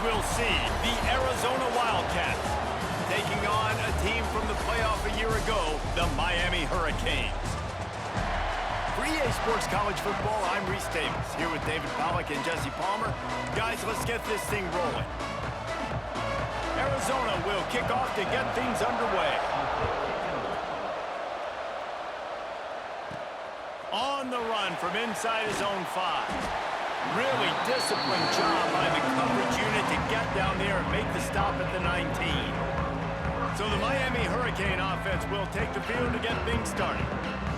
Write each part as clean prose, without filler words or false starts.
we'll see the Arizona Wildcats taking on a team from the playoff a year ago, the Miami Hurricanes. For EA Sports College Football, I'm Reese Davis, here with David Pollack and Jesse Palmer. Guys, let's get this thing rolling. Arizona will kick off to get things underway. On the run from inside his own 5. Really disciplined job by the coverage unit to get down there and make the stop at the 19. So the Miami Hurricane offense will take the field to get things started.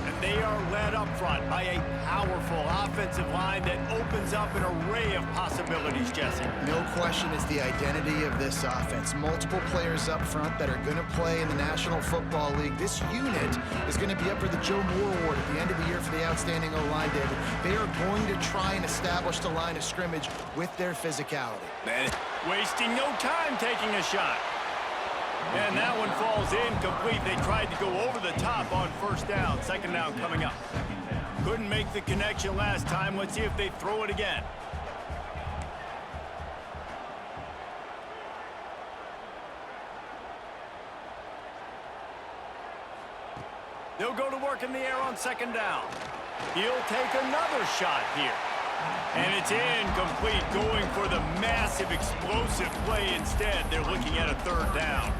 And they are led up front by a powerful offensive line that opens up an array of possibilities, Jesse. No question it's the identity of this offense. Multiple players up front that are going to play in the National Football League. This unit is going to be up for the Joe Moore Award at the end of the year for the outstanding O-line, David. They are going to try and establish the line of scrimmage with their physicality. Man, wasting no time taking a shot. And that one falls incomplete. They tried to go over the top on first down. Second down coming up. Couldn't make the connection last time. Let's see if they throw it again. They'll go to work in the air on second down. He'll take another shot here. And it's incomplete, going for the massive explosive play instead. They're looking at a third down.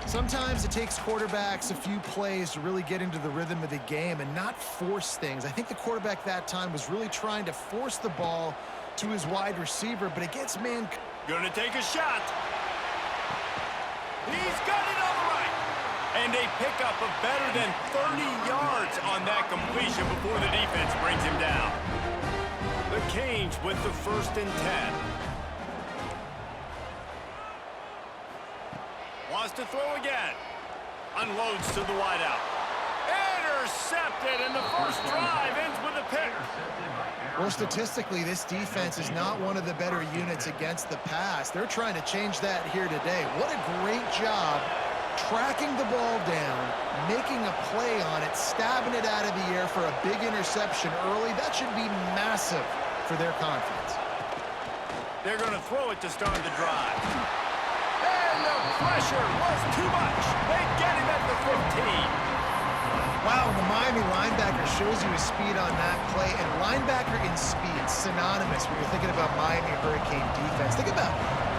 Sometimes it takes quarterbacks a few plays to really get into the rhythm of the game and not force things. I think the quarterback that time was really trying to force the ball to his wide receiver, but it gets man... Gonna take a shot. He's got it on the right. And a pickup of better than 30 yards on that completion before the defense brings him down. The Canes with the 1st and 10. Wants to throw again. Unloads to the wideout. Intercepted, and the first drive ends with a pick. Well, statistically, this defense is not one of the better units against the pass. They're trying to change that here today. What a great job tracking the ball down, making a play on it, stabbing it out of the air for a big interception early. That should be massive for their confidence. They're going to throw it to start the drive. And the pressure was too much. They get him at the 15. Wow, the Miami linebacker shows you his speed on that play, and linebacker in speed, synonymous when you're thinking about Miami Hurricane defense. Think about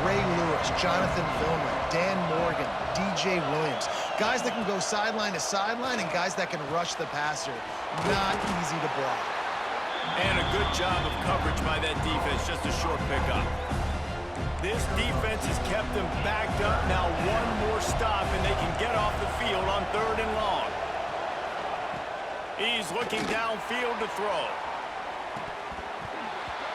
Ray Lewis, Jonathan Vilma, Dan Morgan, DJ Williams. Guys that can go sideline to sideline and guys that can rush the passer. Not easy to block. And a good job of coverage by that defense, just a short pickup. This defense has kept them backed up. Now one more stop and they can get off the field on 3rd and long. He's looking downfield to throw.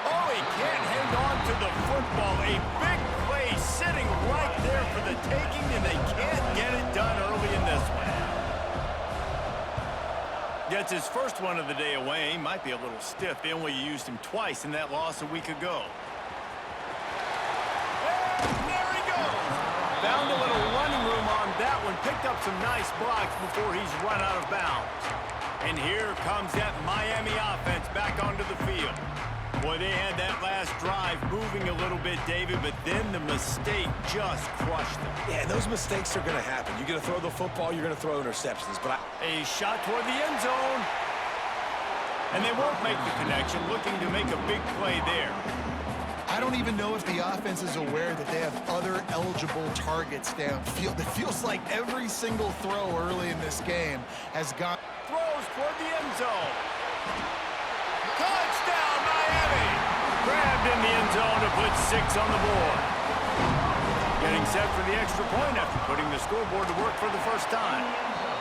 Oh, he can't hang on to the football. A big play sitting right there for the taking, and they can't get it done early in this one. Gets his first one of the day away. He might be a little stiff. They only used him twice in that loss a week ago. And there he goes. Found a little running room on that one. Picked up some nice blocks before he's run out of bounds. And here comes that Miami offense back onto the field. Boy, they had that last drive moving a little bit, David, but then the mistake just crushed them. Yeah, those mistakes are going to happen. You're going to throw the football, you're going to throw interceptions. But a shot toward the end zone. And they won't make the connection, looking to make a big play there. I don't even know if the offense is aware that they have other eligible targets downfield. It feels like every single throw early in this game has gone... Throws toward the end zone. Touchdown, Miami! Grabbed in the end zone to put 6 on the board. Getting set for the extra point after putting the scoreboard to work for the first time.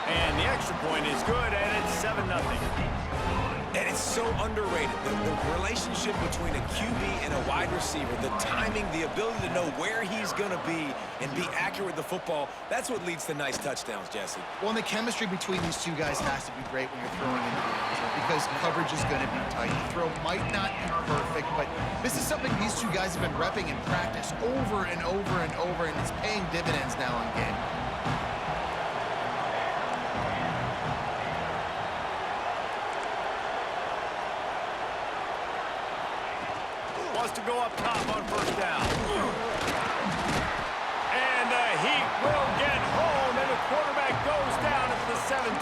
And the extra point is good, and it's 7-0. And it's so underrated. The relationship between a QB and a wide receiver, the timing, the ability to know where he's going to be and be accurate with the football, that's what leads to nice touchdowns, Jesse. Well, and the chemistry between these two guys has to be great when you're throwing into the end zone because coverage is going to be tight. The throw might not be perfect, but this is something these two guys have been repping in practice over and over and over, and it's paying dividends now in game. Wants to go up top on first down.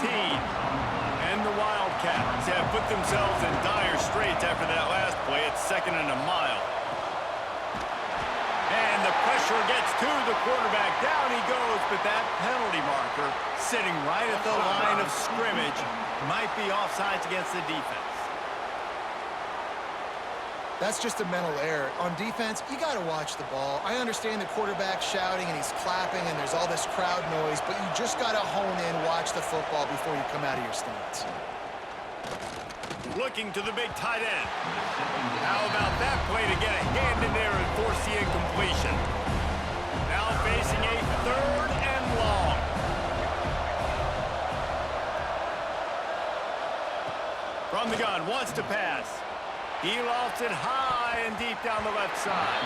And the Wildcats have put themselves in dire straits after that last play. It's 2nd and a mile. And the pressure gets to the quarterback. Down he goes, but that penalty marker sitting right at the line of scrimmage might be offsides against the defense. That's just a mental error. On defense, you got to watch the ball. I understand the quarterback shouting and he's clapping and there's all this crowd noise, but you just got to hone in, watch the football before you come out of your stance. Looking to the big tight end. How about that play to get a hand in there and force the incompletion? Now facing a 3rd and long. From the gun, wants to pass. He lofts it high and deep down the left side.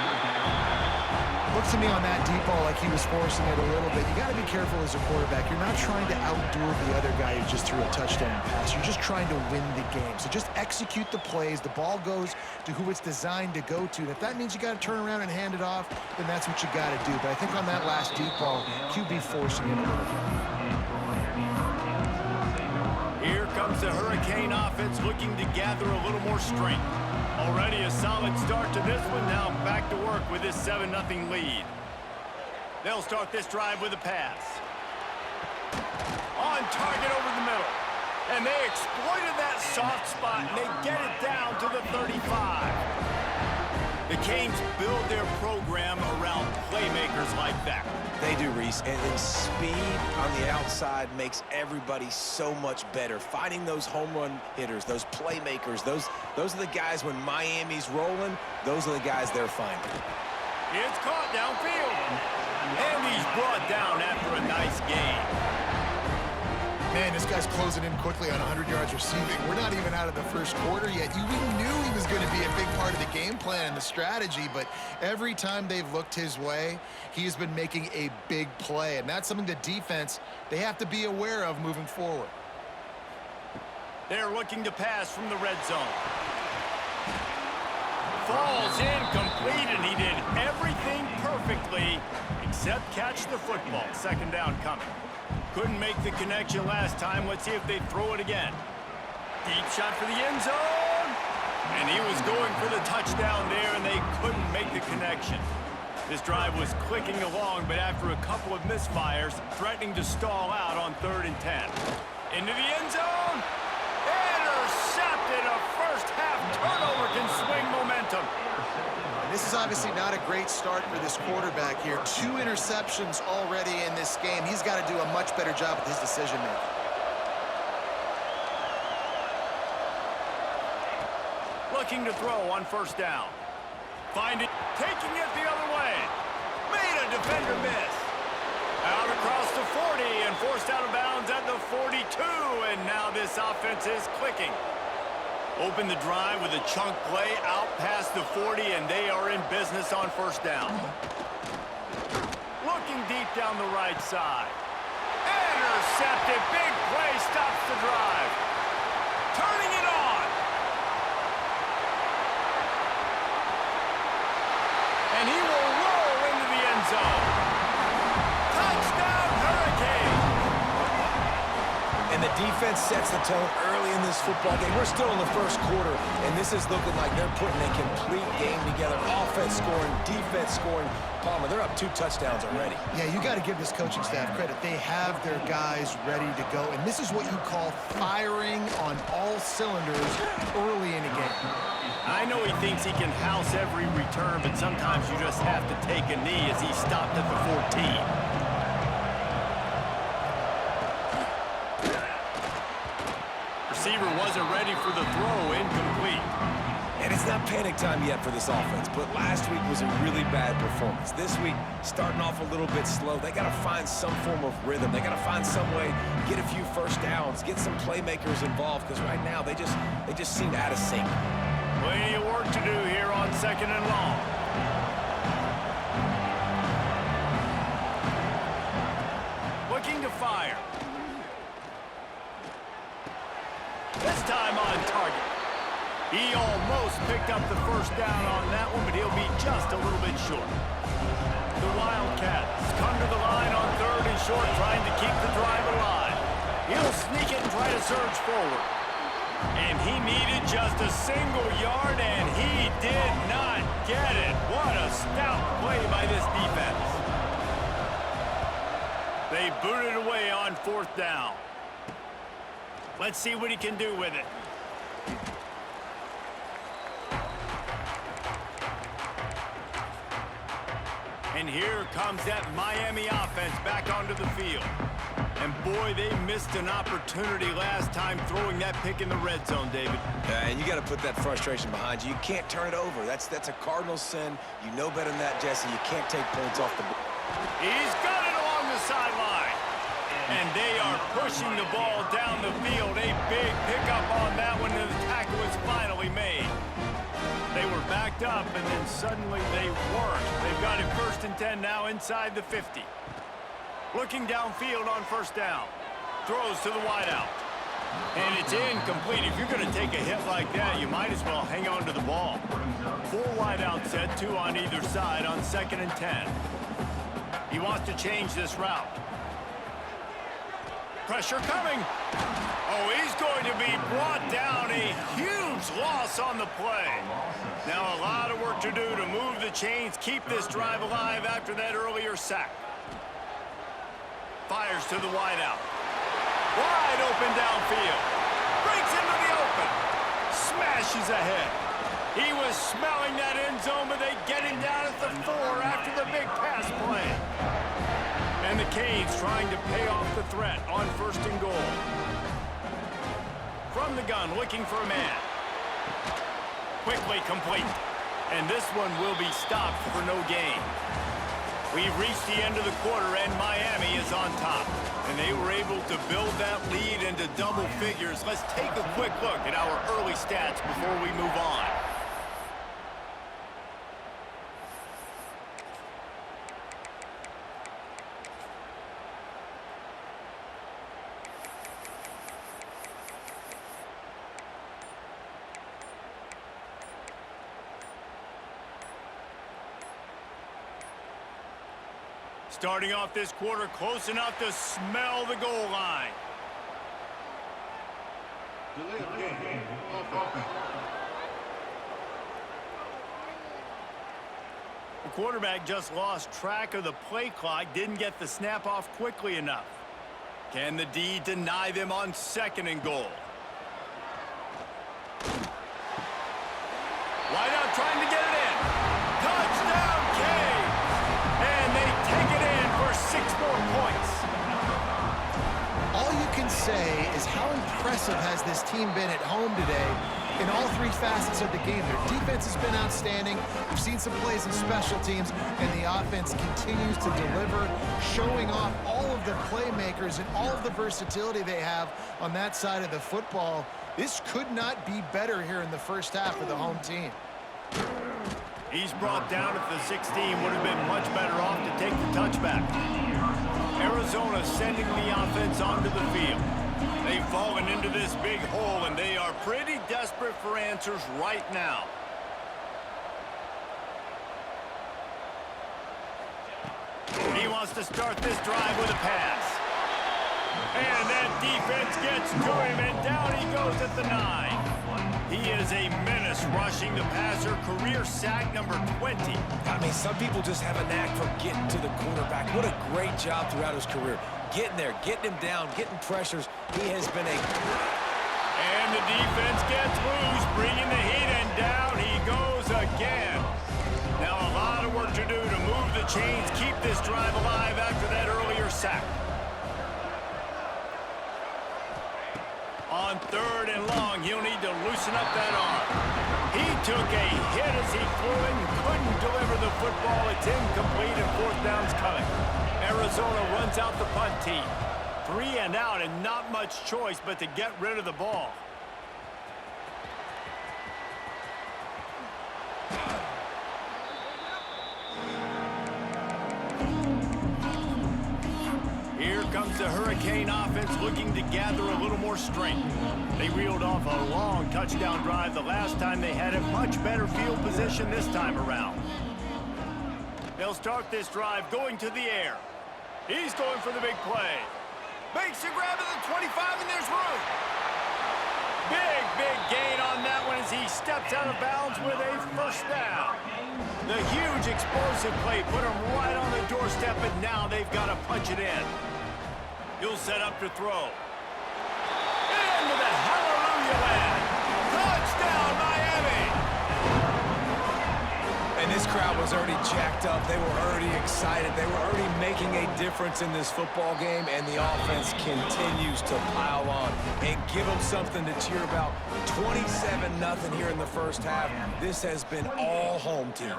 Looks to me on that deep ball like he was forcing it a little bit. You got to be careful as a quarterback. You're not trying to outdo the other guy who just threw a touchdown pass. You're just trying to win the game. So just execute the plays. The ball goes to who it's designed to go to. And if that means you got to turn around and hand it off, then that's what you got to do. But I think on that last deep ball, QB forcing it a little bit. Here comes the Hurricane offense looking to gather a little more strength. Already a solid start to this one. Now back to work with this 7-0 lead. They'll start this drive with a pass. On target over the middle. And they exploited that soft spot, and they get it down to the 35. The Canes build their program around playmakers like that. They do, Reese, and speed on the outside makes everybody so much better. Finding those home run hitters, those playmakers, those are the guys when Miami's rolling, those are the guys they're finding. It's caught downfield. And he's brought down after a nice game. Man, this guy's closing in quickly on 100 yards receiving. We're not even out of the first quarter yet. We knew he was going to be a big part of the game plan and the strategy, but every time they've looked his way, he's been making a big play, and that's something the defense, they have to be aware of moving forward. They're looking to pass from the red zone. Falls incomplete, and he did everything perfectly except catch the football. 2nd down coming. Couldn't make the connection last time. Let's see if they throw it again. Deep shot for the end zone. And he was going for the touchdown there, and they couldn't make the connection. This drive was clicking along, but after a couple of misfires, threatening to stall out on 3rd and 10. Into the end zone. Intercepted. A first-half turnover can swing momentum. This is obviously not a great start for this quarterback here. 2 interceptions already in this game. He's got to do a much better job with his decision-making. Looking to throw on 1st down. Taking it the other way. Made a defender miss. Out across the 40 and forced out of bounds at the 42. And now this offense is clicking. Open the drive with a chunk play out past the 40, and they are in business on 1st down. Looking deep down the right side. Intercepted. Big play stops the drive. Turning it on. And he will roll into the end zone. Touchdown, Hurricane. And the defense sets the tone early in this football game. We're still in the first quarter, and this is looking like they're putting a complete game together. Offense scoring, defense scoring. Palmer, they're up 2 touchdowns already. Yeah, you got to give this coaching staff credit. They have their guys ready to go, and this is what you call firing on all cylinders early in a game. I know he thinks he can house every return, but sometimes you just have to take a knee as he stopped at the 14. Receiver wasn't ready for the throw, incomplete. And it's not panic time yet for this offense, but last week was a really bad performance. This week, starting off a little bit slow. They got to find some form of rhythm. They got to find some way, get a few first downs, get some playmakers involved, because right now they just seem out of sync. Plenty of work to do here on 2nd and long. Looking to fire. This time on target. He almost picked up the 1st down on that one, but he'll be just a little bit short. The Wildcats come to the line on 3rd and short, trying to keep the drive alive. He'll sneak it and try to surge forward. And he needed just a single yard, and he did not get it. What a stout play by this defense. They booted away on 4th down. Let's see what he can do with it. And here comes that Miami offense back onto the field. And boy, they missed an opportunity last time throwing that pick in the red zone, David. And you got to put that frustration behind you. You can't turn it over. That's a Cardinal sin. You know better than that, Jesse. You can't take points off the board. He's got it along the sideline. And they are pushing the ball down the field. A big pickup on that one, and the tackle was finally made. They were backed up, and then suddenly they weren't. They've got it 1st and 10 now inside the 50. Looking downfield on 1st down. Throws to the wideout. And it's incomplete. If you're going to take a hit like that, you might as well hang on to the ball. 4 wideouts set, 2 on either side on 2nd and 10. He wants to change this route. Pressure coming. Oh, he's going to be brought down. A huge loss on the play. Now a lot of work to do to move the chains, keep this drive alive after that earlier sack. Fires to the wideout. Wide open downfield. Breaks into the open. Smashes ahead. He was smelling that end zone, but they get him down at the 4 after the big pass play. And the Canes trying to pay off the threat on 1st and goal. From the gun, looking for a man. Quickly complete. And this one will be stopped for no gain. We've reached the end of the quarter, and Miami is on top. And they were able to build that lead into double figures. Let's take a quick look at our early stats before we move on. Starting off this quarter close enough to smell the goal line. The quarterback just lost track of the play clock, didn't get the snap off quickly enough. Can the D deny them on 2nd and goal? Wide out trying to get it in. Touchdown, Canes! And they take it in for 6 more points. All you can say is how impressive has this team been at home today in all 3 facets of the game. Their defense has been outstanding. We've seen some plays in special teams, and the offense continues to deliver, showing off all of the playmakers and all of the versatility they have on that side of the football. This could not be better here in the first half of the home team. He's brought down at the 16. Would have been much better off to take the touchback. Arizona sending the offense onto the field. They've fallen into this big hole, and they are pretty desperate for answers right now. He wants to start this drive with a pass. And that defense gets to him, and down he goes at the 9. He is a menace rushing the passer, career sack number 20. I mean, some people just have a knack for getting to the quarterback. What a great job throughout his career. Getting there, getting him down, getting pressures. He has been a... And the defense gets loose, bringing the heat, and down he goes again. Now a lot of work to do to move the chains, keep this drive alive after that earlier sack. On 3rd and long, he'll need to loosen up that arm. He took a hit as he threw it and couldn't deliver the football. It's incomplete, and 4th down's coming. Arizona runs out the punt team. 3 and out, and not much choice but to get rid of the ball. Here comes the Hurricane offense looking to gather a little more strength. They reeled off a long touchdown drive the last time they had a much better field position this time around. They'll start this drive going to the air. He's going for the big play. Makes the grab at the 25, and there's room. Big gain on that one as he steps out of bounds with a first down. The huge explosive play put him right on the doorstep, and now they've got to punch it in. He'll set up to throw. Into the hallelujah land. Touchdown, Miami! And this crowd was already jacked up. They were already excited. They were already making a difference in this football game, and the offense continues to pile on and give them something to cheer about. 27-0 here in the first half. This has been all home team.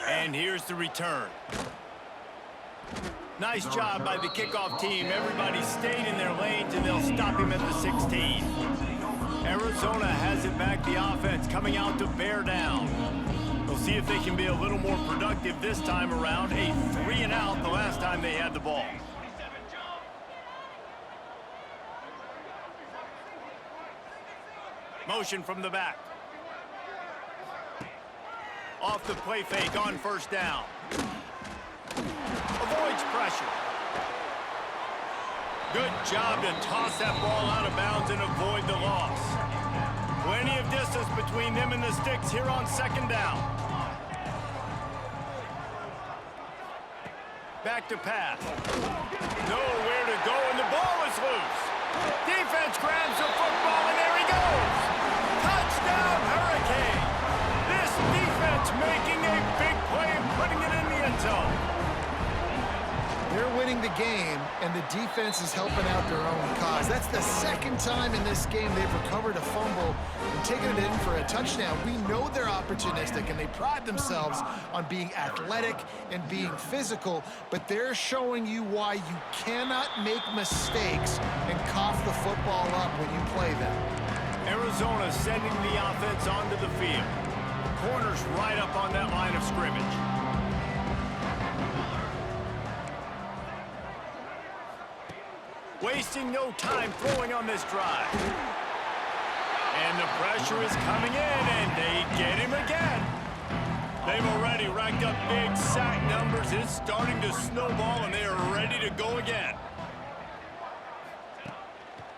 And here's the return. Nice job by the kickoff team. Everybody stayed in their lanes, and they'll stop him at the 16. Arizona has it back, the offense coming out to bear down. We'll see if they can be a little more productive this time around. A 3-and-out the last time they had the ball. Motion from the back. Off the play fake on first down. Avoids pressure. Good job to toss that ball out of bounds and avoid the loss. Plenty of distance between them and the sticks here on second down. Back to pass. Nowhere to go, and the ball is loose. Defense grabs the football, and there he goes. Touchdown, Hurricane. This defense making a big play and putting it in the end zone. They're winning the game, and the defense is helping out their own cause. That's the second time in this game they've recovered a fumble and taken it in for a touchdown. We know they're opportunistic, and they pride themselves on being athletic and being physical, but they're showing you why you cannot make mistakes and cough the football up when you play them. Arizona sending the offense onto the field. Corners right up on that line of scrimmage. Wasting no time throwing on this drive. And the pressure is coming in, and they get him again. They've already racked up big sack numbers. It's starting to snowball, and they are ready to go again.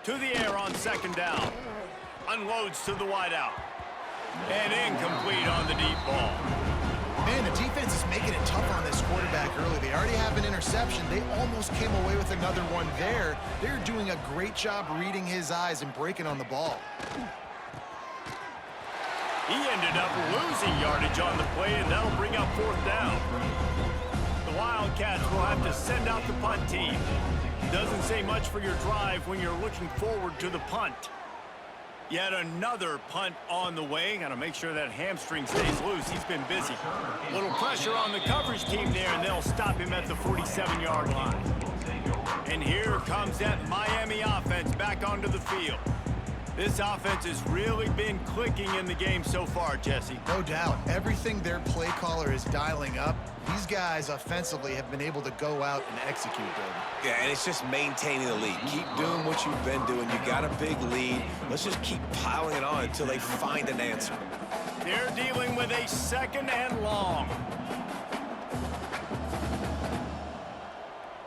To the air on second down. Unloads to the wideout. And incomplete on the deep ball. Man, the defense is making it tough on this quarterback early. They already have an interception. They almost came away with another one there. They're doing a great job reading his eyes and breaking on the ball. He ended up losing yardage on the play, and that'll bring up fourth down. The Wildcats will have to send out the punt team. Doesn't say much for your drive when you're looking forward to the punt. Yet another punt on the way. Got to make sure that hamstring stays loose. He's been busy. Little pressure on the coverage team there, and they'll stop him at the 47-yard line. And here comes that Miami offense back onto the field. This offense has really been clicking in the game so far, Jesse. No doubt. Everything their play caller is dialing up, these guys offensively have been able to go out and execute, David. Yeah, and it's just maintaining the lead. Keep doing what you've been doing. You got a big lead. Let's just keep piling it on until they find an answer. They're dealing with a second and long.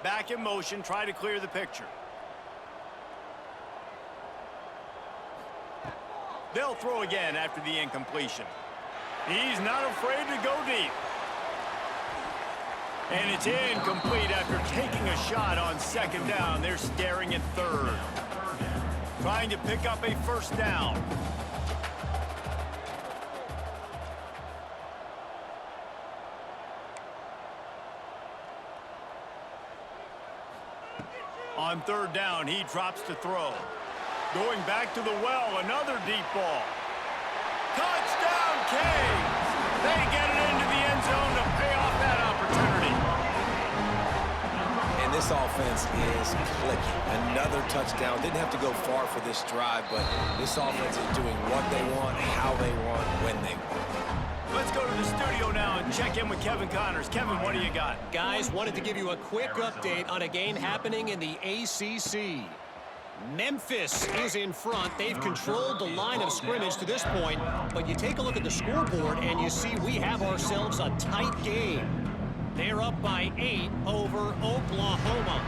Back in motion, try to clear the picture. They'll throw again after the incompletion. He's not afraid to go deep. And it's incomplete after taking a shot on second down. They're staring at third. Trying to pick up a first down. On third down, he drops to throw. Going back to the well, another deep ball. Touchdown, Canes! They get it into the end zone to pay off that opportunity. And this offense is clicking. Another touchdown. Didn't have to go far for this drive, but this offense is doing what they want, how they want, when they want. Let's go to the studio now and check in with Kevin Connors. Kevin, what do you got? Guys, wanted to give you a quick update on a game happening in the ACC. Memphis is in front. They've controlled the line of scrimmage to this point, but you take a look at the scoreboard and you see we have ourselves a tight game. They're up by 8 over Oklahoma.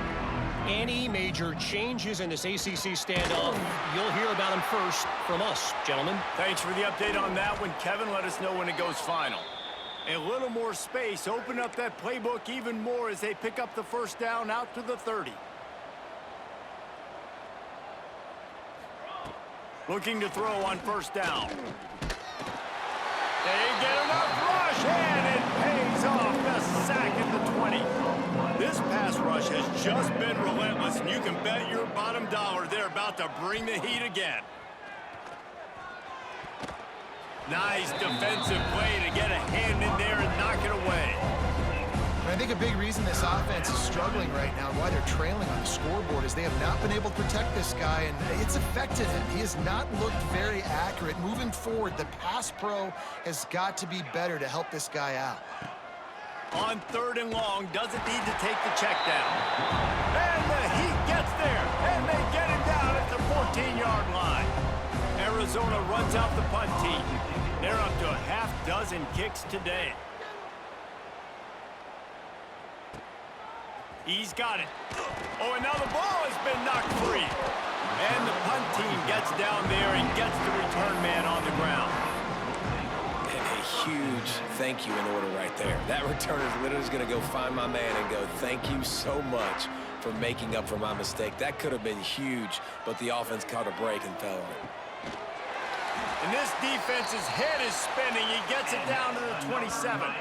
Any major changes in this ACC standoff, you'll hear about them first from us, gentlemen. Thanks for the update on that one, Kevin. Let us know when it goes final. A little more space. Open up that playbook even more as they pick up the first down out to the 30. Looking to throw on first down. They get enough rush, and it pays off. The sack at the 20. This pass rush has just been relentless, and you can bet your bottom dollar they're about to bring the heat again. Nice defensive play to get a hand in there and knock it away. And I think a big reason this offense is struggling right now and why they're trailing on the scoreboard is they have not been able to protect this guy, and it's affected him. He has not looked very accurate. Moving forward, the pass pro has got to be better to help this guy out. On 3rd and long, doesn't need to take the check down. And the Heat gets there, and they get him down at the 14-yard line. Arizona runs out the punt team. They're up to a half-dozen kicks today. He's got it. Oh, and now the ball has been knocked free. And the punt team gets down there and gets the return man on the ground. And a huge thank you in order right there. That returner is literally going to go find my man and go, thank you so much for making up for my mistake. That could have been huge, but the offense caught a break and fell on it. And this defense's head is spinning. He gets it down to the 27.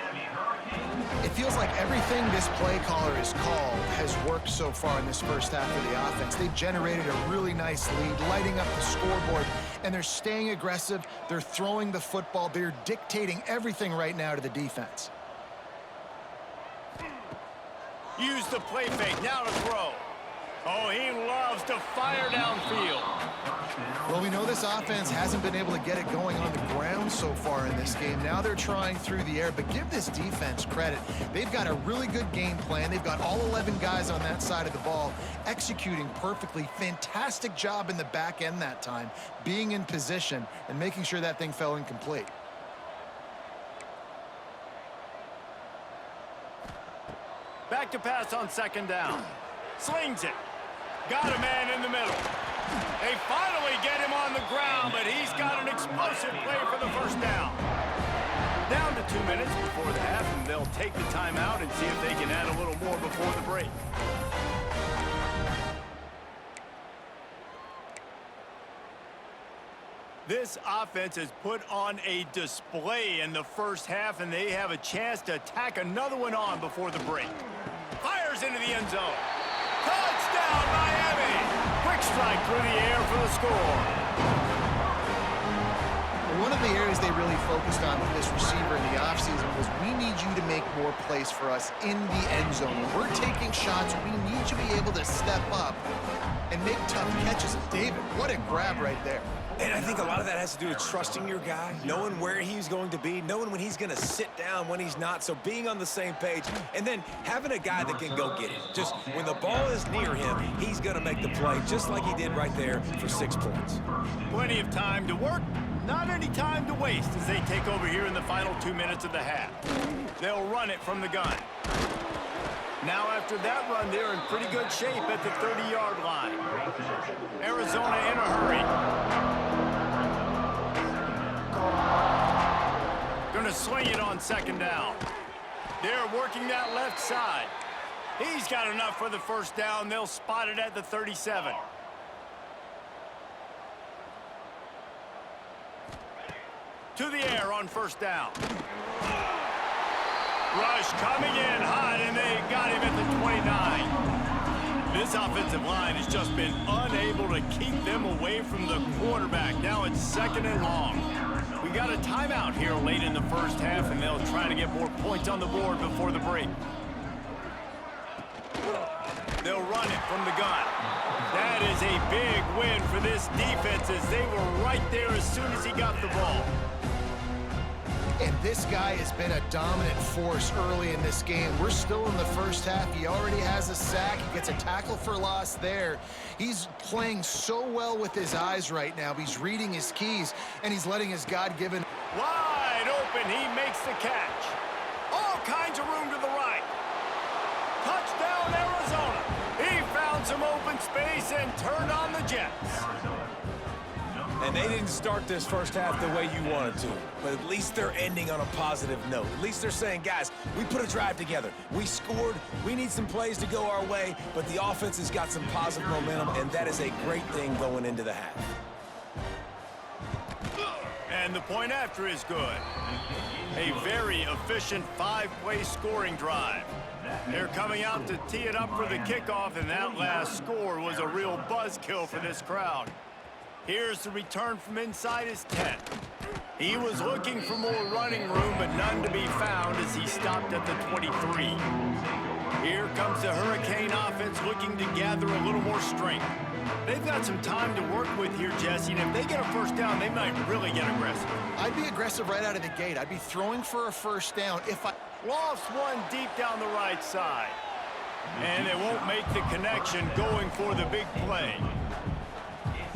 It feels like everything this play caller has called has worked so far in this first half of the offense. They've generated a really nice lead, lighting up the scoreboard, and they're staying aggressive. They're throwing the football. They're dictating everything right now to the defense. Use the play fake. Now to throw. Oh, he loves to fire downfield. Well, we know this offense hasn't been able to get it going on the ground so far in this game. Now they're trying through the air, but give this defense credit. They've got a really good game plan. They've got all 11 guys on that side of the ball executing perfectly. Fantastic job in the back end that time, being in position and making sure that thing fell incomplete. Back to pass on 2nd down. Slings it. Got a man in the middle. They finally get him on the ground, but he's got an explosive play for the first down. Down to 2 minutes before the half, and they'll take the timeout and see if they can add a little more before the break. This offense has put on a display in the first half, and they have a chance to tack another one on before the break. Fires into the end zone. Touchdown, Miami! Quick strike through the air for the score. One of the areas they really focused on with this receiver in the offseason was we need you to make more plays for us in the end zone. When we're taking shots, we need you to be able to step up and make tough catches. David, what a grab right there. And I think a lot of that has to do with trusting your guy, knowing where he's going to be, knowing when he's going to sit down, when he's not, so being on the same page, and then having a guy that can go get it. Just when the ball is near him, he's going to make the play, just like he did right there for 6 points. Plenty of time to work, not any time to waste as they take over here in the final 2 minutes of the half. They'll run it from the gun. Now after that run, they're in pretty good shape at the 30-yard line. Arizona in a hurry. Going to swing it on 2nd down. They're working that left side. He's got enough for the first down. They'll spot it at the 37. To the air on 1st down. Rush coming in hot, and they got him at the 29. This offensive line has just been unable to keep them away from the quarterback. Now it's 2nd and long. We got a timeout here late in the first half, and they'll try to get more points on the board before the break. They'll run it from the gun. That is a big win for this defense as they were right there as soon as he got the ball. And this guy has been a dominant force early in this game. We're still in the first half. He already has a sack. He gets a tackle for loss there. He's playing so well with his eyes right now. He's reading his keys, and he's letting his God-given... Wide open, he makes the catch. All kinds of room to the right. space and turned on the Jets. And they didn't start this first half the way you wanted to, but at least they're ending on a positive note. At least they're saying, guys, we put a drive together. We scored. We need some plays to go our way, but the offense has got some positive momentum, and that is a great thing going into the half. And the point after is good. A very efficient 5-play scoring drive. They're coming out to tee it up for the kickoff, and that last score was a real buzzkill for this crowd. Here's the return from inside his 10. He was looking for more running room, but none to be found as he stopped at the 23. Here comes the Hurricane offense looking to gather a little more strength. They've got some time to work with here, Jesse, and if they get a first down, they might really get aggressive. I'd be aggressive right out of the gate. I'd be throwing for a first down if I... Lost one deep down the right side. And they won't make the connection going for the big play.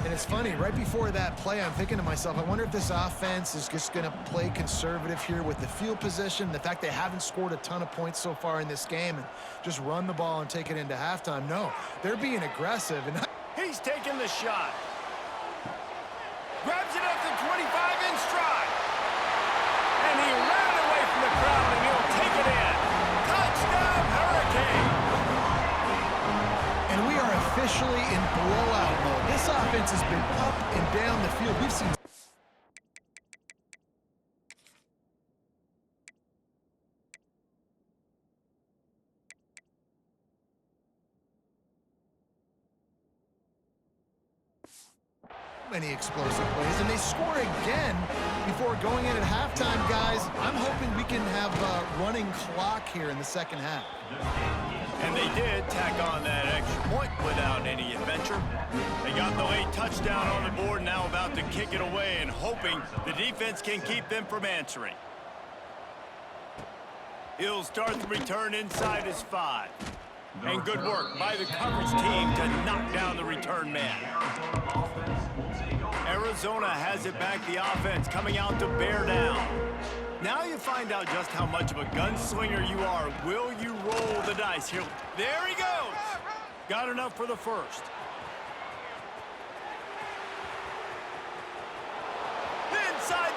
And it's funny, right before that play, I'm thinking to myself, I wonder if this offense is just going to play conservative here with the field position, the fact they haven't scored a ton of points so far in this game, and just run the ball and take it into halftime. No, they're being aggressive. And he's taking the shot. Grabs it at the 25 in stride. And he ran away from the crowd, and he'll take it in. Touchdown, Hurricane! And we are officially in blowout mode. This offense has been up and down the field. We've seen many explosive plays, and they score again before going in at halftime. Guys, I'm hoping we can have a running clock here in the second half. And they did tack on that extra point without any adventure. They got the late touchdown on the board, now about to kick it away and hoping the defense can keep them from answering. He'll start the return inside his 5. And good work by the coverage team to knock down the return man. Arizona has it back, the offense coming out to bear down. Now you find out just how much of a gunslinger you are. Will you roll the dice here? There he goes. Got enough for the first. Inside.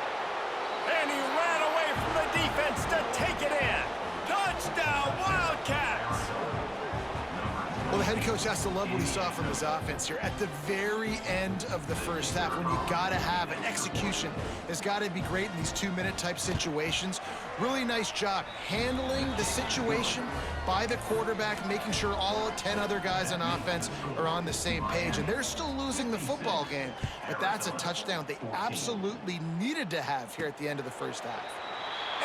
And he ran away from the defense to take it in. Touchdown, Wildcats. Well, the head coach has to love what he saw from his offense here at the very end of the first half, when you got to have an execution. Has got to be great in these 2-minute type situations. Really nice job handling the situation by the quarterback, making sure all 10 other guys on offense are on the same page. And they're still losing the football game, but that's a touchdown they absolutely needed to have here at the end of the first half.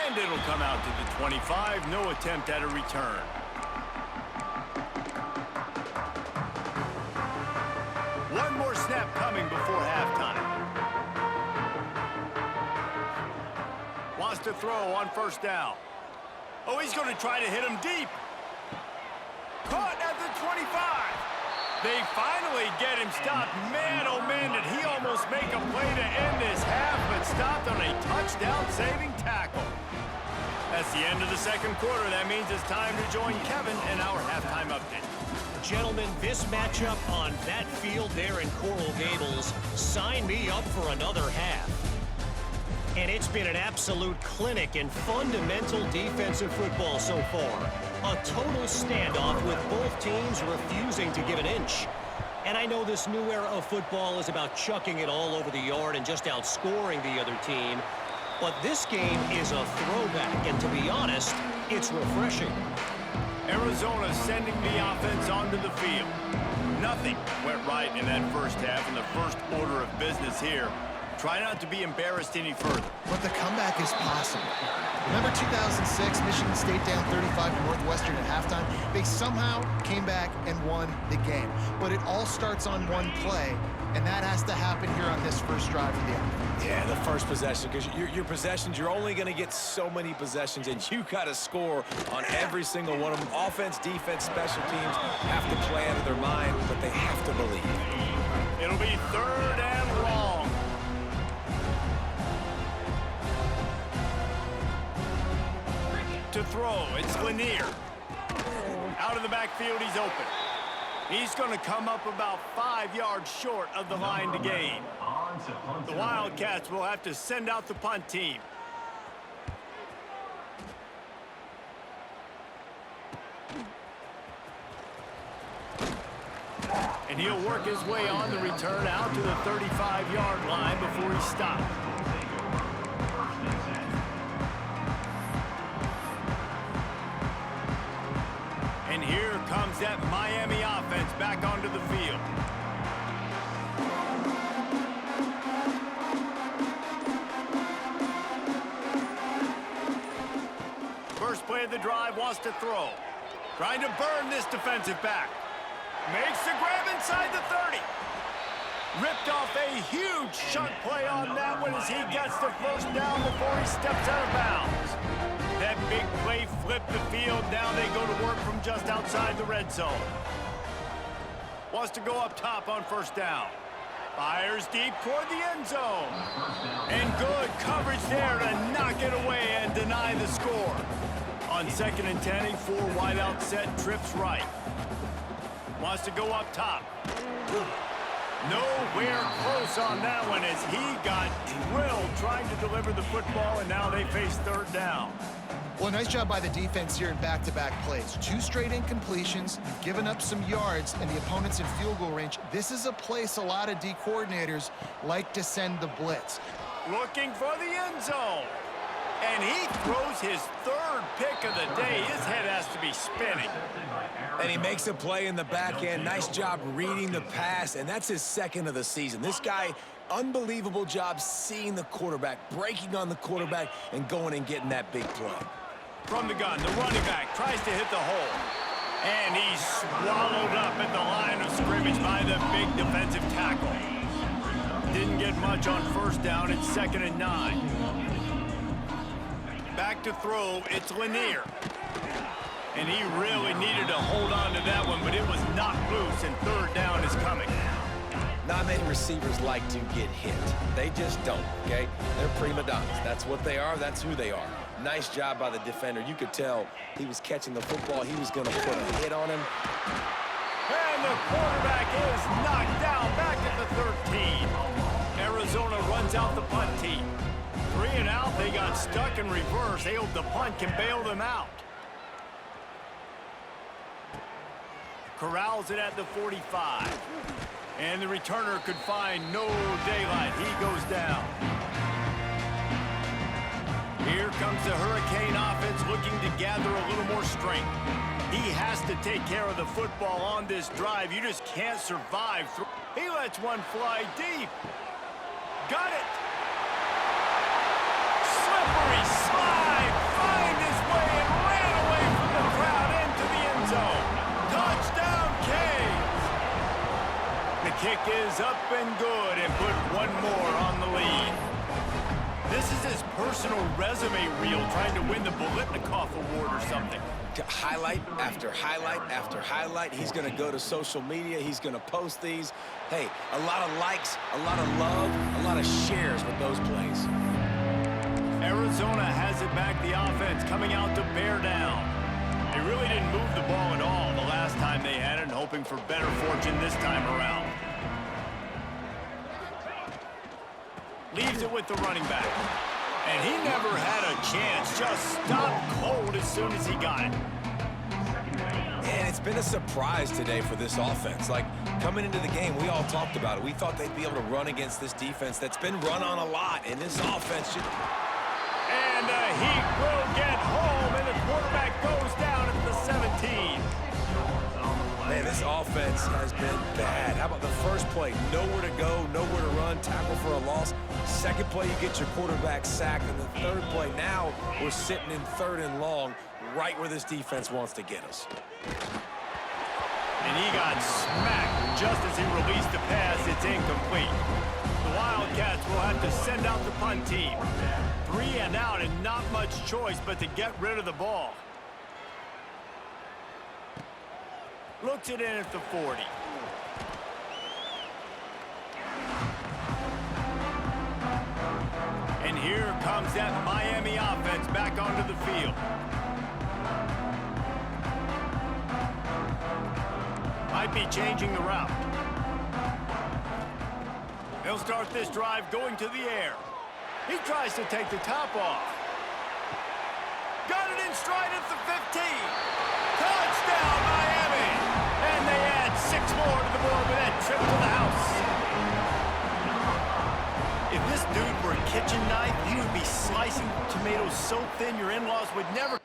And it'll come out to the 25. No attempt at a return. One more snap coming before halftime. Wants to throw on first down. Oh, he's going to try to hit him deep. Caught at the 25. They finally get him stopped. Man, oh man, did he almost make a play to end this half, but stopped on a touchdown-saving tackle. That's the end of the second quarter. That means it's time to join Kevin in our halftime update. Gentlemen, this matchup on that field there in Coral Gables, sign me up for another half. And it's been an absolute clinic in fundamental defensive football so far. A total standoff with both teams refusing to give an inch. And I know this new era of football is about chucking it all over the yard and just outscoring the other team. But this game is a throwback, and to be honest, it's refreshing. Arizona sending the offense onto the field. Nothing went right in that first half, and the first order of business here. Try not to be embarrassed any further. But the comeback is possible. Remember 2006, Michigan State down 35 to Northwestern at halftime? They somehow came back and won the game. But it all starts on one play, and that has to happen here on this first drive of the offense. Yeah, the first possession, because your possessions, you're only going to get so many possessions, and you got to score on every single one of them. Offense, defense, special teams have to play out of their mind, but they have to believe. It'll be 3rd and long. To throw, it's Lanier. Out of the backfield, he's open. He's going to come up about 5 yards short of the line to gain. The Wildcats will have to send out the punt team. And he'll work his way on the return out to the 35-yard line before he stops. And here comes that Miami offense back onto the field. First play of the drive, wants to throw. Trying to burn this defensive back. Makes the grab inside the 30. Ripped off a huge chunk play on that one as he gets the first down before he steps out of bounds. That big play flipped the field. Now they go to work from just outside the red zone. Wants to go up top on first down. Fires deep toward the end zone. And good coverage there to knock it away and deny the score. On 2nd and 10, a 4 wide out set, trips right. Wants to go up top. Nowhere close on that one as he got drilled trying to deliver the football, and now they face third down. Well, nice job by the defense here in back-to-back plays. 2 straight incompletions, you've given up some yards, and the opponent's in field goal range. This is a place a lot of D coordinators like to send the blitz. Looking for the end zone. And he throws his 3rd pick of the day. His head has to be spinning. And he makes a play in the back end. Nice job reading the pass, and that's his 2nd of the season. This guy, unbelievable job seeing the quarterback, breaking on the quarterback, and going and getting that big play. From the gun, the running back tries to hit the hole. And he's swallowed up at the line of scrimmage by the big defensive tackle. Didn't get much on first down. It's 2nd and 9. Back to throw, it's Lanier. And he really needed to hold on to that one, but it was knocked loose, and third down is coming. Not many receivers like to get hit. They just don't, okay? They're prima donnas. That's what they are. That's who they are. Nice job by the defender. You could tell he was catching the football. He was going to put a hit on him. And the quarterback is knocked down back at the 13. Arizona runs out the punt team. 3 and out, they got stuck in reverse. They hope the punt can bail them out. Corrals it at the 45. And the returner could find no daylight. He goes down. Here comes the Hurricane offense looking to gather a little more strength. He has to take care of the football on this drive. You just can't survive. He lets one fly deep. Got it. Slippery slide. Find his way and ran away from the crowd into the end zone. Touchdown, Canes. The kick is up and good and put one more on the lead. This is his personal resume reel trying to win the Bolitnikoff Award or something. Highlight after highlight after highlight. He's going to go to social media. He's going to post these. Hey, a lot of likes, a lot of love, a lot of shares with those plays. Arizona has it back, the offense coming out to bear down. They really didn't move the ball at all the last time they had it, and hoping for better fortune this time around. Leaves it with the running back. And he never had a chance. Just stopped cold as soon as he got it. And it's been a surprise today for this offense. Like, coming into the game, we all talked about it. We thought they'd be able to run against this defense that's been run on a lot. And this offense should... And the Heat will get home, and the quarterback goes down at the 17. Man, this offense has been bad. How about the first play? Nowhere to go, nowhere to run, tackle for a loss. Second play, you get your quarterback sacked. And the third play, now we're sitting in 3rd and long, right where this defense wants to get us. And he got smacked just as he released the pass. It's incomplete. The Wildcats will have to send out the punt team. 3 and out, and not much choice but to get rid of the ball. Looks it in at the 40. And here comes that Miami offense back onto the field. might be changing the route. He'll start this drive going to the air. He tries to take the top off. Got it in stride at the 15. Touchdown, Miami! And they add 6 more to the board with that trip to the house. If this dude were a kitchen knife, he would be slicing tomatoes so thin your in-laws would never...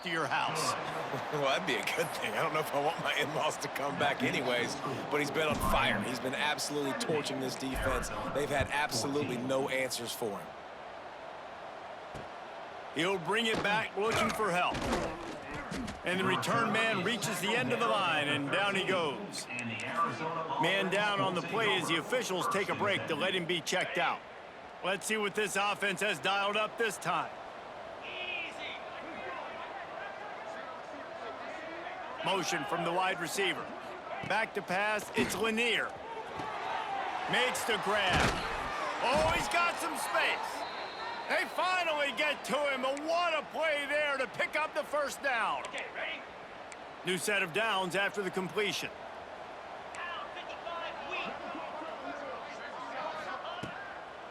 to your house. Well, that'd be a good thing. I don't know if I want my in-laws to come back anyways, but he's been on fire. He's been absolutely torching this defense. They've had absolutely no answers for him. He'll bring it back looking for help. And the return man reaches the end of the line, and down he goes. Man down on the play as the officials take a break to let him be checked out. Let's see what this offense has dialed up this time. Motion from the wide receiver. Back to pass, it's Lanier. Makes the grab. Oh, he's got some space. They finally get to him, and what a play there to pick up the first down. Okay, ready? New set of downs after the completion.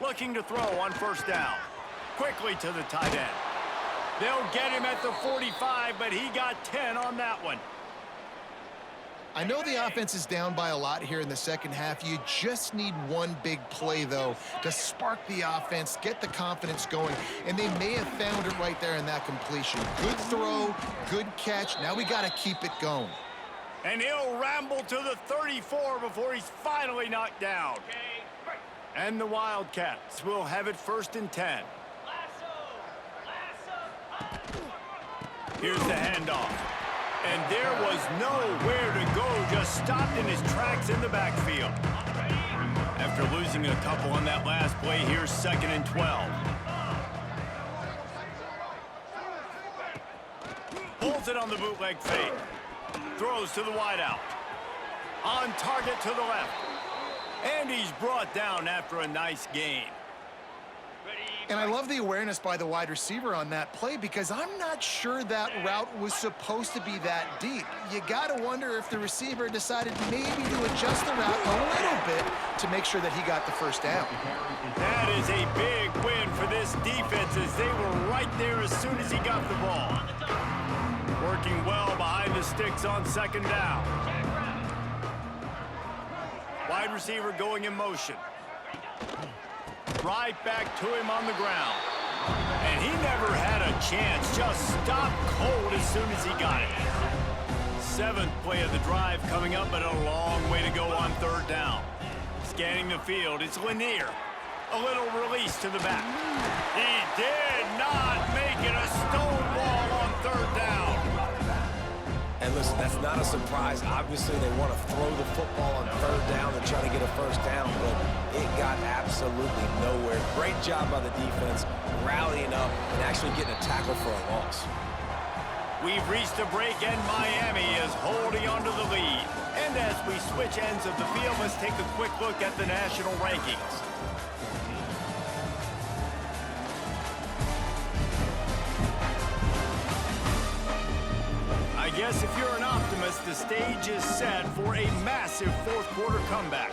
Looking to throw on first down. Quickly to the tight end. They'll get him at the 45, but he got 10 on that one. I know the offense is down by a lot here in the second half. You just need one big play, though, to spark the offense, get the confidence going, and they may have found it right there in that completion. Good throw, good catch. Now we got to keep it going. And he'll ramble to the 34 before he's finally knocked down. And the Wildcats will have it 1st and 10. Here's the handoff. And there was nowhere to go, just stopped in his tracks in the backfield. After losing a couple on that last play, here's 2nd and 12. Pulls it on the bootleg fake. Throws to the wideout. On target to the left. And he's brought down after a nice gain. And I love the awareness by the wide receiver on that play because I'm not sure that route was supposed to be that deep. You got to wonder if the receiver decided maybe to adjust the route a little bit to make sure that he got the first down. That is a big win for this defense as they were right there as soon as he got the ball. Working well behind the sticks on 2nd down. Wide receiver going in motion. Right back to him on the ground. And he never had a chance. Just stopped cold as soon as he got it. 7th play of the drive coming up, but a long way to go on 3rd down. Scanning the field, it's Lanier. A little release to the back. He did not make it a stonewall on 3rd down. And listen, that's not a surprise. Obviously, they want to throw the football on 3rd down and try to get a first down, but it got absolutely nowhere. Great job by the defense, rallying up and actually getting a tackle for a loss. We've reached a break, and Miami is holding onto the lead. And as we switch ends of the field, let's take a quick look at the national rankings. I guess if you're an optimist, the stage is set for a massive 4th quarter comeback.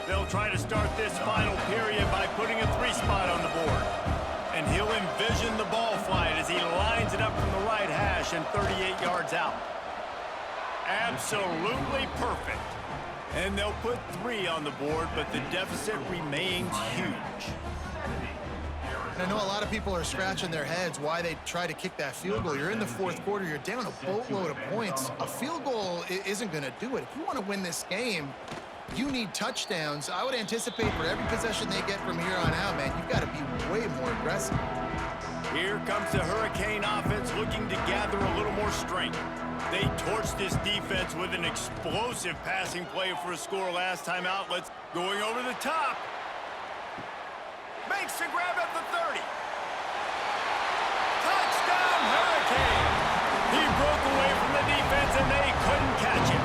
They'll try to start this final period by putting a 3 spot on the board. And he'll envision the ball flight as he lines it up from the right hash and 38 yards out. Absolutely perfect. And they'll put 3 on the board, but the deficit remains huge. I know a lot of people are scratching their heads why they try to kick that field goal. You're in the 4th quarter. You're down a boatload of points. A field goal isn't going to do it. If you want to win this game, you need touchdowns. I would anticipate for every possession they get from here on out, man, you've got to be way more aggressive. Here comes the Hurricane offense looking to gather a little more strength. They torched this defense with an explosive passing play for a score last time out. Let's going over the top. Makes the grab at the 30. Touchdown, Hurricane! He broke away from the defense, and they couldn't catch him.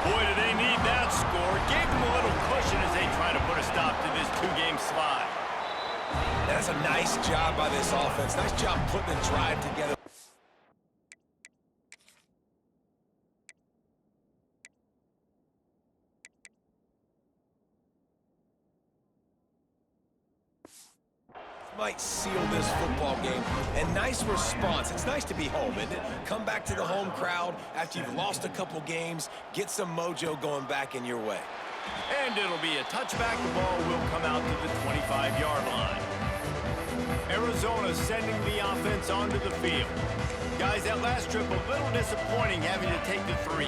Boy, do they need that score. Gave them a little cushion as they try to put a job by this offense. Nice job putting the drive together. Might seal this football game. And nice response. It's nice to be home, isn't it? Come back to the home crowd after you've lost a couple games. Get some mojo going back in your way. And it'll be a touchback. The ball will come out to the 25-yard line. Arizona sending the offense onto the field. Guys, that last trip a little disappointing having to take the 3.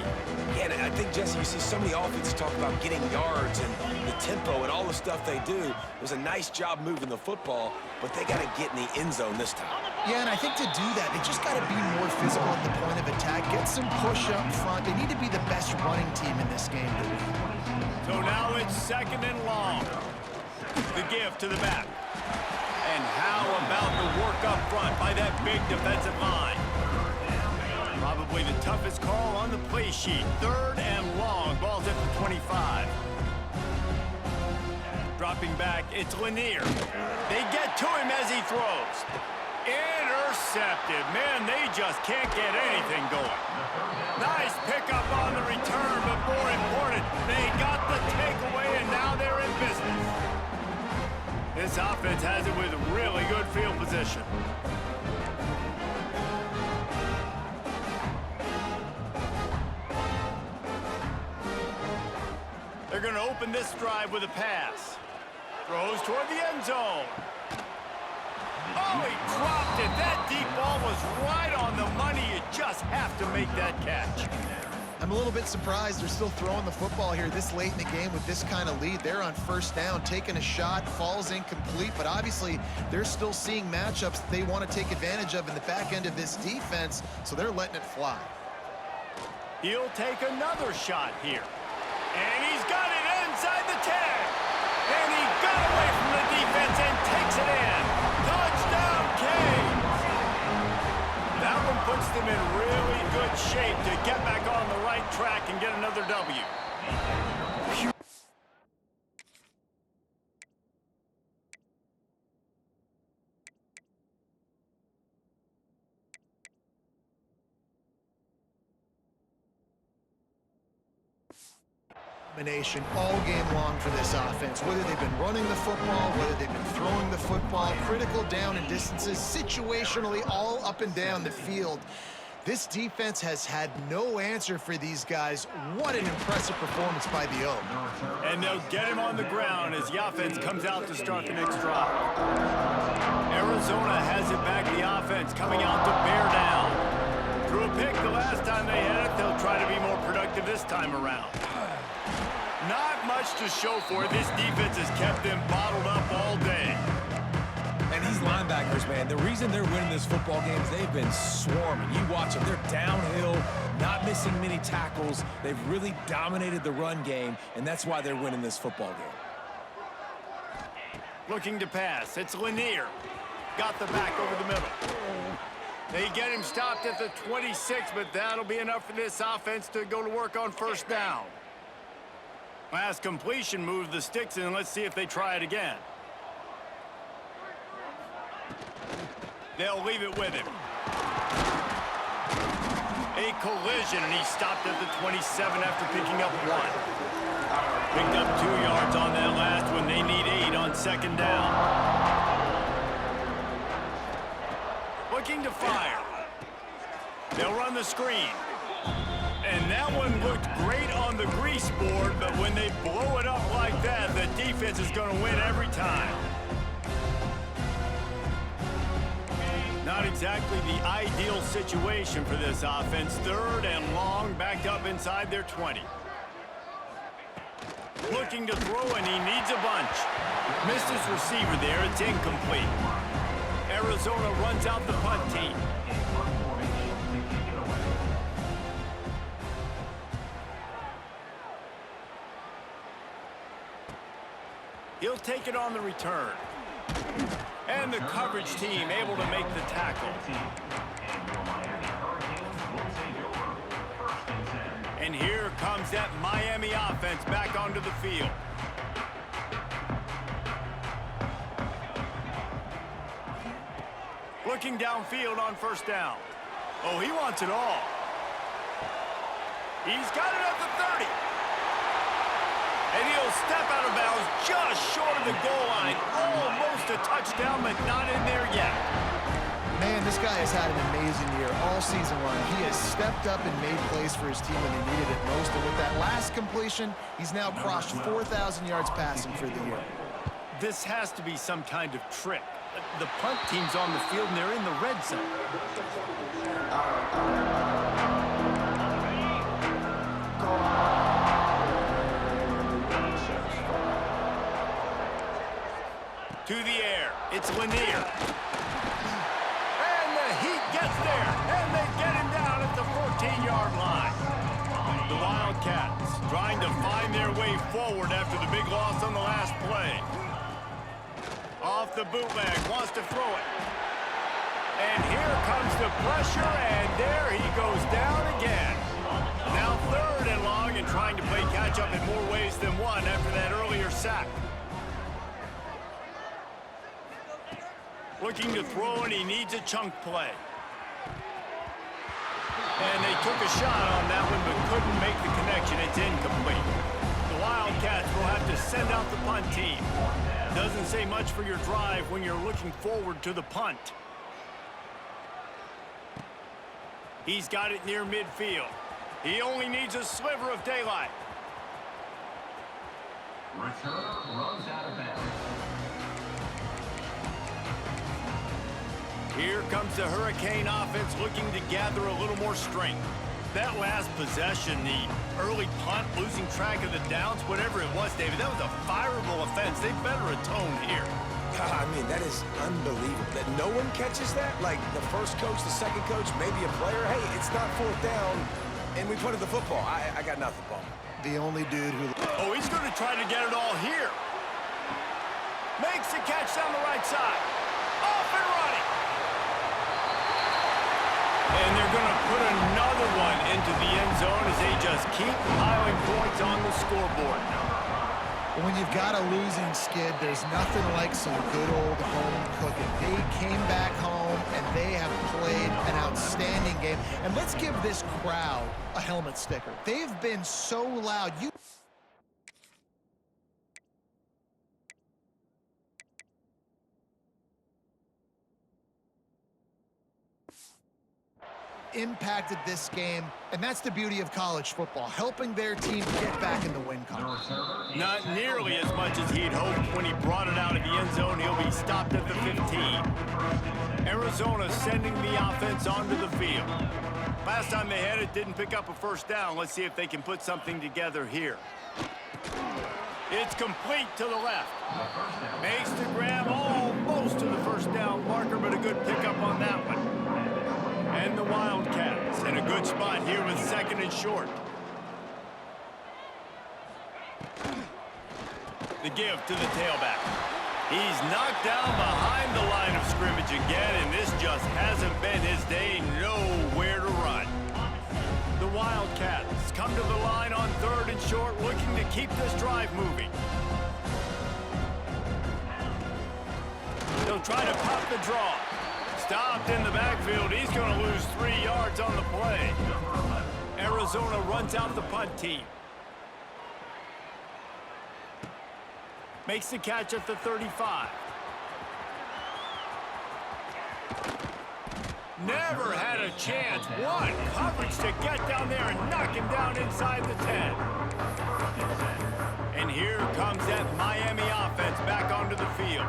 Yeah, and I think, Jesse, you see so many offenses talk about getting yards and the tempo and all the stuff they do. It was a nice job moving the football, but they got to get in the end zone this time. Yeah, and I think to do that, they just got to be more physical at the point of attack. Get some push up front. They need to be the best running team in this game. So now it's 2nd and long. The give to the back. And how about the work up front by that big defensive line? Probably the toughest call on the play sheet. 3rd and long. Ball's at the 25. Dropping back, it's Lanier. They get to him as he throws. Intercepted. Man, they just can't get anything going. Nice pickup on the return, but more important, they got the takeaway, and now they're in business. This offense has it with really good field position. They're going to open this drive with a pass. Throws toward the end zone. Oh, he dropped it. That deep ball was right on the money. You just have to make that catch. I'm a little bit surprised they're still throwing the football here this late in the game with this kind of lead. They're on 1st down, taking a shot, falls incomplete, but obviously they're still seeing matchups they want to take advantage of in the back end of this defense, so they're letting it fly. He'll take another shot here. And he's got it inside the 10. And he got away from the defense and takes it in. Touchdown, Canes! That one puts them in really good shape to get back on the right track and get another W. All game long for this offense, whether they've been running the football, whether they've been throwing the football, critical down and distances, situationally all up and down the field. This defense has had no answer for these guys. What an impressive performance by the O. And they'll get him on the ground as the offense comes out to start the next drive. Arizona has it back, the offense coming out to bear down. Threw a pick the last time they had it. They'll try to be more productive this time around. Not much to show for it. This defense has kept them bottled up all day. And these linebackers, man, the reason they're winning this football game is they've been swarming. You watch them. They're downhill, not missing many tackles. They've really dominated the run game, and that's why they're winning this football game. Looking to pass. It's Lanier. Got the back over the middle. They get him stopped at the 26, but that'll be enough for this offense to go to work on 1st down. Last completion moved the sticks in. Let's see if they try it again. They'll leave it with him. A collision, and he stopped at the 27 after picking up 1. Picked up 2 yards on that last one. They need 8 on 2nd down. Looking to fire. They'll run the screen. And that one looked great on the grease board, but when they blow it up like that, the defense is going to win every time. Not exactly the ideal situation for this offense. 3rd and long, backed up inside their 20. Looking to throw, and he needs a bunch. Missed his receiver there. It's incomplete. Arizona runs out the punt team. He'll take it on the return. And the coverage team able to make the tackle. And here comes that Miami offense back onto the field. looking downfield on first down. Oh, he wants it all. He's got it at the 30. And he'll step out of bounds just short of the goal line. Almost a touchdown, but not in there yet. Man, this guy has had an amazing year all season long. He has stepped up and made plays for his team when they needed it most. And with that last completion, he's now crossed 4,000 yards passing for the year. This has to be some kind of trick. The punt team's on the field, and they're in the red zone. To the air, it's Lanier. And the Heat gets there, and they get him down at the 14-yard line. The Wildcats trying to find their way forward after the big loss on the last play. Off the bootleg, wants to throw it. And here comes the pressure, and there he goes down again. Now 3rd and long, and trying to play catch-up in more ways than one after that earlier sack. Looking to throw, and he needs a chunk play. And they took a shot on that one, but couldn't make the connection. It's incomplete. The Wildcats will have to send out the punt team. Doesn't say much for your drive when you're looking forward to the punt. He's got it near midfield. He only needs a sliver of daylight. Return runs out of bounds. Here comes the Hurricane offense looking to gather a little more strength. That last possession, the early punt, losing track of the downs, whatever it was, David, that was a fireable offense. They better atone here. I mean, that is unbelievable. That no one catches that? Like the first coach, the second coach, maybe a player. Hey, it's not 4th down, and we punted the football. I got nothing, Paul. The only dude who... Oh, he's going to try to get it all here. Makes the catch down the right side. Off and running. And they're going to put another one into the end zone as they just keep piling points on the scoreboard. When you've got a losing skid, there's nothing like some good old home cooking. They came back home, and they have played an outstanding game. And let's give this crowd a helmet sticker. They've been so loud. Impacted this game, and that's the beauty of college football, helping their team get back in the win column. Not nearly as much as he'd hoped when he brought it out of the end zone. He'll be stopped at the 15. Arizona sending the offense onto the field. Last time they had it, didn't pick up a first down. Let's see if they can put something together here. It's complete to the left. Makes the grab almost to the first down marker, but a good pickup on that one. And the Wildcats in a good spot here with 2nd and short. The give to the tailback. He's knocked down behind the line of scrimmage again, and this just hasn't been his day. Nowhere to run. The Wildcats come to the line on 3rd and short, looking to keep this drive moving. They'll try to pop the draw. Stopped in the backfield. He's going to lose 3 yards on the play. Arizona runs out the punt team. Makes the catch at the 35. Never had a chance. One coverage to get down there and knock him down inside the 10. And here comes that Miami offense back onto the field.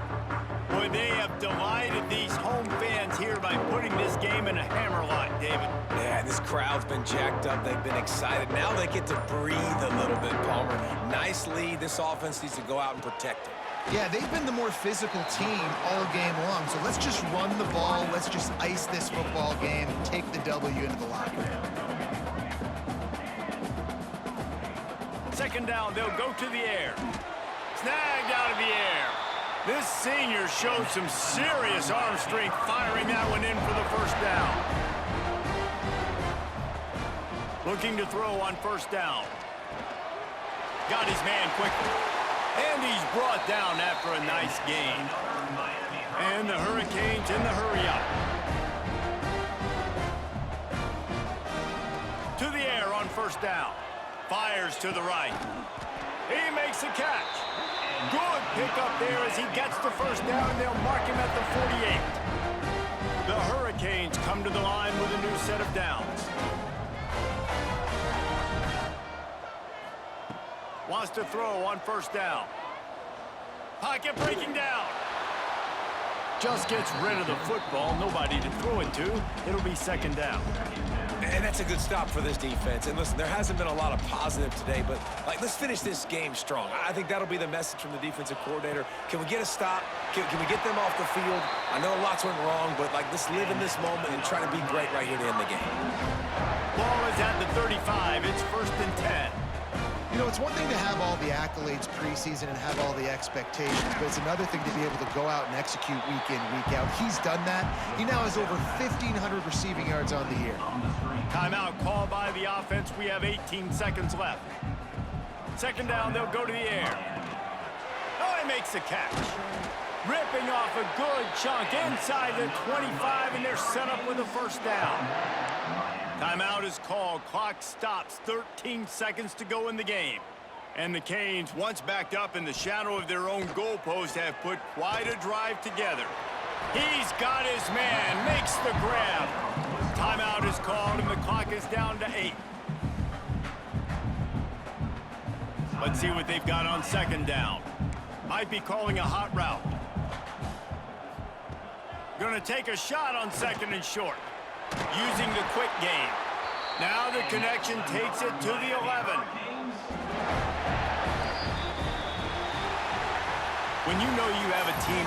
Boy, they have delighted these home fans here by putting this game in a hammerlock, David. Yeah, this crowd's been jacked up. They've been excited. Now they get to breathe a little bit, Palmer. Nice lead. This offense needs to go out and protect it. Yeah, they've been the more physical team all game long. So let's just run the ball. Let's just ice this football game and take the W into the locker room. 2nd down, they'll go to the air. Snagged out of the air. This senior showed some serious arm strength firing that one in for the first down. Looking to throw on 1st down. Got his man quickly. And he's brought down after a nice gain. And the Hurricanes in the hurry up. first down. Fires to the right. He makes a catch. Good pickup there as he gets the first down, and they'll mark him at the 48. The Hurricanes come to the line with a new set of downs. Wants to throw on first down. Pocket breaking down. Just gets rid of the football. Nobody to throw it to. It'll be second down. And that's a good stop for this defense. And listen, there hasn't been a lot of positive today, but let's finish this game strong. I think that'll be the message from the defensive coordinator. Can we get a stop? Can we get them off the field? I know lots went wrong, but let's live in this moment and try to be great right here to end the game. Ball is at the 35. It's 1st and 10. You know, it's one thing to have all the accolades preseason and have all the expectations, but it's another thing to be able to go out and execute week in, week out. He's done that. He now has over 1,500 receiving yards on the year. Timeout called by the offense. We have 18 seconds left. Second down, they'll go to the air. Oh, he makes a catch. Ripping off a good chunk inside the 25, and they're set up with a first down. Timeout is called. Clock stops. 13 seconds to go in the game. And the Canes, once backed up in the shadow of their own goalpost, have put quite a drive together. He's got his man. Makes the grab. Timeout is called, and the clock is down to 8. Let's see what they've got on second down. Might be calling a hot route. Gonna take a shot on second and short. Using the quick game. Now the connection takes it to the 11. When you know you have a team